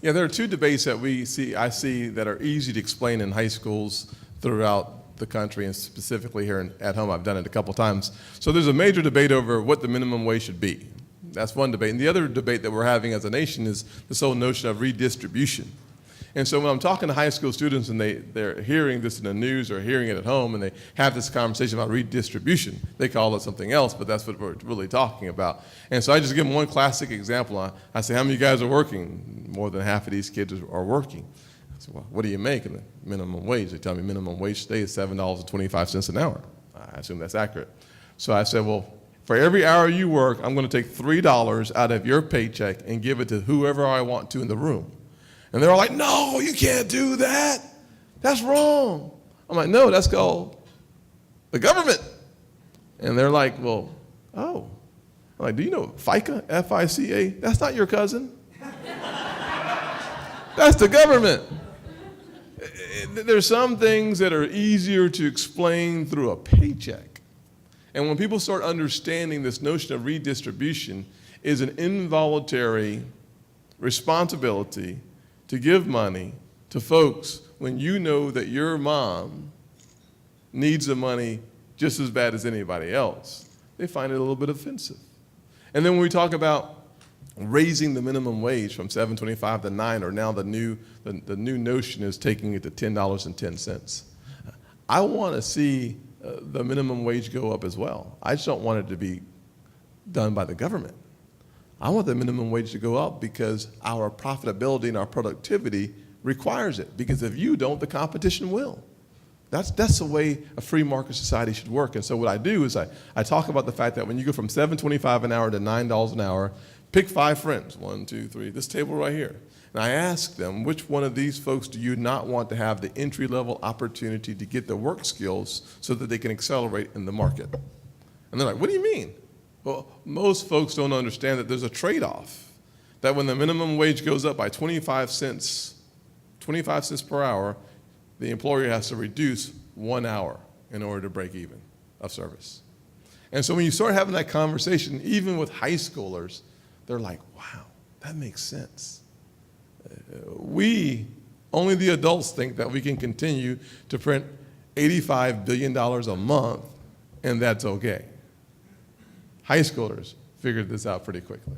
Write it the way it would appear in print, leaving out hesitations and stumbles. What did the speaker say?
Yeah, there are two debates that I see that are easy to explain in high schools throughout the country, and specifically here at home. I've done it a couple times. So there's a major debate over what the minimum wage should be. That's one debate. And the other debate that we're having as a nation is this whole notion of redistribution. And so when I'm talking to high school students and they're hearing this in the news or hearing it at home and they have this conversation about redistribution, they call it something else, but that's what we're really talking about. And so I just give them one classic example. I say, how many of you guys are working? More than half of these kids are working. I say, well, what do you make in the minimum wage? They tell me minimum wage today is $7.25 an hour. I assume that's accurate. So I said, well, for every hour you work, I'm going to take $3 out of your paycheck and give it to whoever I want to in the room. And they're all like, no, you can't do that. That's wrong. I'm like, no, that's called the government. And they're like, well, oh. I'm like, do you know FICA, F-I-C-A? That's not your cousin. That's the government. There's some things that are easier to explain through a paycheck. And when people start understanding this notion of redistribution is an involuntary responsibility to give money to folks when you know that your mom needs the money just as bad as anybody else, they find it a little bit offensive. And then when we talk about raising the minimum wage from $7.25 to $9, or now the new notion is taking it to $10.10. I want to see the minimum wage go up as well. I just don't want it to be done by the government. I want the minimum wage to go up because our profitability and our productivity requires it. Because if you don't, the competition will. That's the way a free market society should work. And so what I do is I talk about the fact that when you go from $7.25 an hour to $9 an hour, pick 5 friends, 1, 2, 3, this table right here. And I ask them, which one of these folks do you not want to have the entry-level opportunity to get the work skills so that they can accelerate in the market? And they're like, what do you mean? Well, most folks don't understand that there's a trade-off, that when the minimum wage goes up by 25 cents per hour, the employer has to reduce 1 hour in order to break even of service. And so when you start having that conversation, even with high schoolers, they're like, wow, that makes sense. Only the adults think that we can continue to print $85 billion a month, and that's okay. High schoolers figured this out pretty quickly.